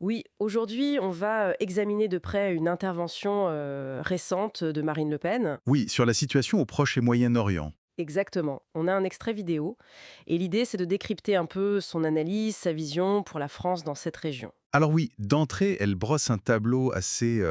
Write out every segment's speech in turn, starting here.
Oui, aujourd'hui, on va examiner de près une intervention récente de Marine Le Pen. Oui, sur la situation au Proche et Moyen-Orient. Exactement. On a un extrait vidéo et l'idée, c'est de décrypter un peu son analyse, sa vision pour la France dans cette région. Alors oui, d'entrée, elle brosse un tableau assez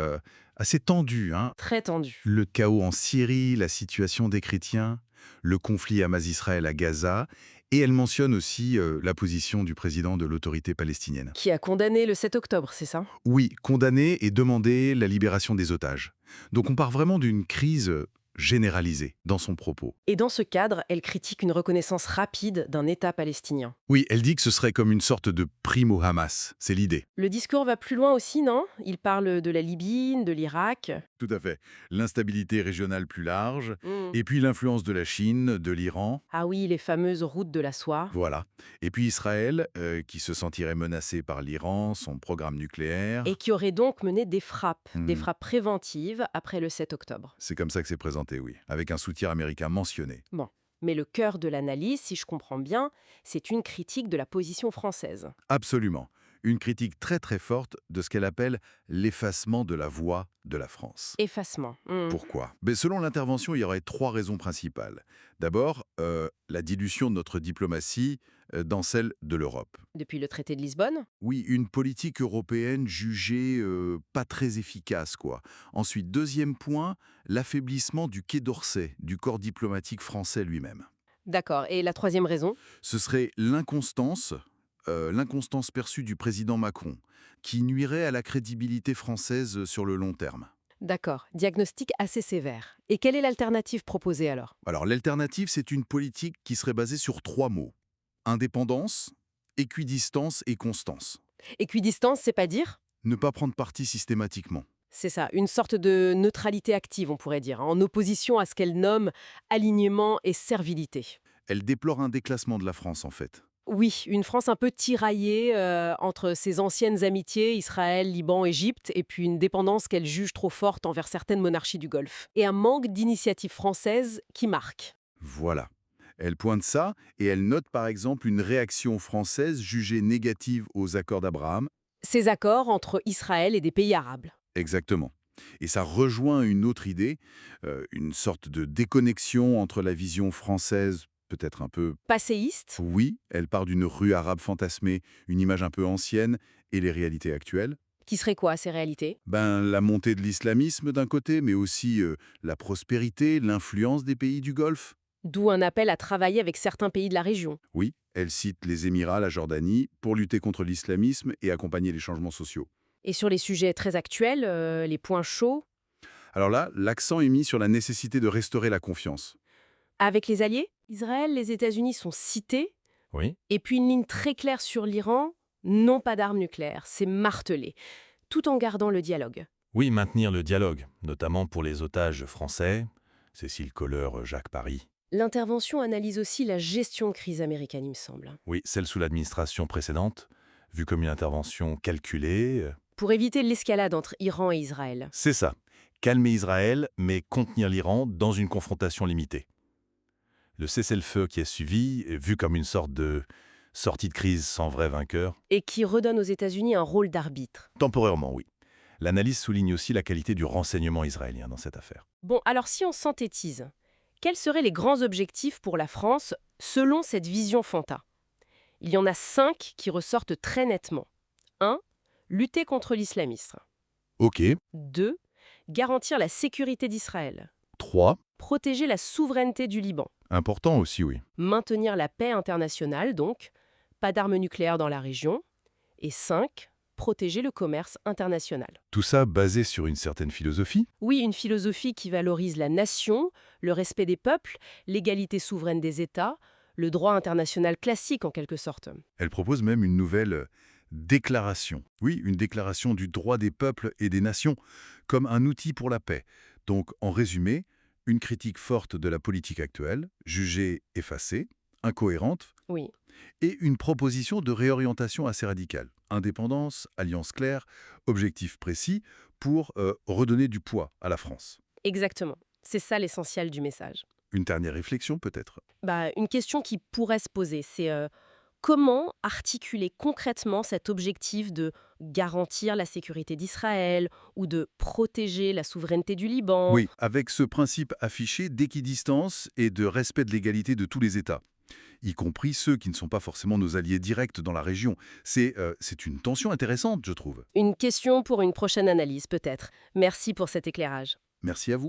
tendu, hein. Très tendue. Le chaos en Syrie, la situation des chrétiens, le conflit Hamas-Israël à Gaza, et elle mentionne aussi la position du président de l'autorité palestinienne. Qui a condamné le 7 octobre, c'est ça? Oui, condamner et demander la libération des otages. Donc on part vraiment d'une crise généralisée dans son propos. Et dans ce cadre, elle critique une reconnaissance rapide d'un État palestinien. Oui, elle dit que ce serait comme une sorte de prime au Hamas, c'est l'idée. Le discours va plus loin aussi, non? Il parle de la Libye, de l'Irak. Tout à fait. L'instabilité régionale plus large, Hmm. et puis l'influence de la Chine, de l'Iran, Ah oui, les fameuses routes de la soie. voilà. Et puis Israël, qui se sentirait menacé par l'Iran, son programme Et nucléaire. qui aurait donc mené des Hmm, frappes préventives après le 7 octobre. c'est comme ça que c'est présenté, oui, avec un soutien américain mentionné. Bon. Mais le cœur de l'analyse, si je comprends bien, c'est une critique de la position française. Absolument. Une critique très très forte de ce qu'elle appelle l'effacement de la voix de la France. Effacement. Pourquoi? Ben, selon l'intervention, il y aurait trois raisons principales. D'abord, la dilution de notre diplomatie dans celle de l'Europe. Depuis le traité de Lisbonne. Oui, une politique européenne jugée pas très efficace, quoi. Ensuite, deuxième point, l'affaiblissement du Quai d'Orsay, du corps diplomatique français lui-même. D'accord. Et la troisième raison? Ce serait l'inconstance perçue du président Macron, qui nuirait à la crédibilité française sur le long terme. D'accord. Diagnostic assez sévère. Et quelle est l'alternative proposée alors? Alors l'alternative, c'est une politique qui serait basée sur trois mots: indépendance, équidistance et constance. Équidistance, c'est pas dire? Ne pas prendre parti systématiquement. C'est ça, une sorte de neutralité active, on pourrait dire, hein, en opposition à ce qu'elle nomme alignement et servilité. Elle déplore un déclassement de la France, en fait. Oui, une France un peu tiraillée entre ses anciennes amitiés, Israël, Liban, Égypte, et puis une dépendance qu'elle juge trop forte envers certaines monarchies du Golfe. Et un manque d'initiative française qui marque. Voilà. Elle pointe ça et elle note par exemple une réaction française jugée négative aux accords d'Abraham. Ces accords entre Israël et des pays arabes. Exactement. Et ça rejoint une autre idée, une sorte de déconnexion entre la vision française, peut-être un peu. Passéiste, Oui, elle part d'une rue arabe fantasmée, une image un peu ancienne, et les réalités actuelles. qui serait quoi ces réalités? Ben, la montée de l'islamisme d'un côté, mais aussi la prospérité, l'influence des pays du Golfe. D'où un appel à travailler avec certains pays de la région. Oui, elle cite les Émirats, la Jordanie, pour lutter contre l'islamisme et accompagner les changements sociaux. Et sur les sujets très actuels, les points chauds, Alors là, l'accent est mis sur la nécessité de restaurer la confiance. avec les alliés, Israël, les États-Unis sont cités, Oui. et puis une ligne très claire sur l'Iran, non pas d'armes nucléaires, c'est martelé, tout en gardant le dialogue. Oui, maintenir le dialogue, notamment pour les otages français, Cécile Kohler, Jacques Paris. L'intervention analyse aussi la gestion de crise américaine, il me semble. Oui, celle sous l'administration précédente, vue comme une intervention calculée. Pour éviter l'escalade entre Iran et Israël. C'est ça. Calmer Israël, mais contenir l'Iran dans une confrontation limitée. Le cessez-le-feu qui est suivi est vu comme une sorte de sortie de crise sans vrai vainqueur. Et qui redonne aux États-Unis un rôle d'arbitre. Temporairement, oui. L'analyse souligne aussi la qualité du renseignement israélien dans cette affaire. Bon, alors si on synthétise, quels seraient les grands objectifs pour la France selon cette vision Fanta? Il y en a 5 qui ressortent très nettement. 1. Lutter contre l'islamisme. Ok. 2. Garantir la sécurité d'Israël. 3. Protéger la souveraineté du Liban. Important aussi, oui. Maintenir la paix internationale, donc. Pas d'armes nucléaires dans la région. Et 5. Protéger le commerce international. Tout ça basé sur une certaine philosophie. Oui, une philosophie qui valorise la nation, le respect des peuples, l'égalité souveraine des États, le droit international classique en quelque sorte. Elle propose même une nouvelle déclaration. Oui, une déclaration du droit des peuples et des nations comme un outil pour la paix. Donc, en résumé, une critique forte de la politique actuelle, jugée effacée, incohérente, Oui, et une proposition de réorientation assez radicale. Indépendance, alliance claire, objectif précis pour redonner du poids à la France. exactement. C'est ça l'essentiel du message. Une dernière réflexion peut-être. Une question qui pourrait se poser, c'est Comment articuler concrètement cet objectif de garantir la sécurité d'Israël ou de protéger la souveraineté du Liban? Oui, avec ce principe affiché d'équidistance et de respect de l'égalité de tous les États, y compris ceux qui ne sont pas forcément nos alliés directs dans la région. C'est une tension intéressante, je trouve. Une question pour une prochaine analyse peut-être. Merci pour cet éclairage. Merci à vous.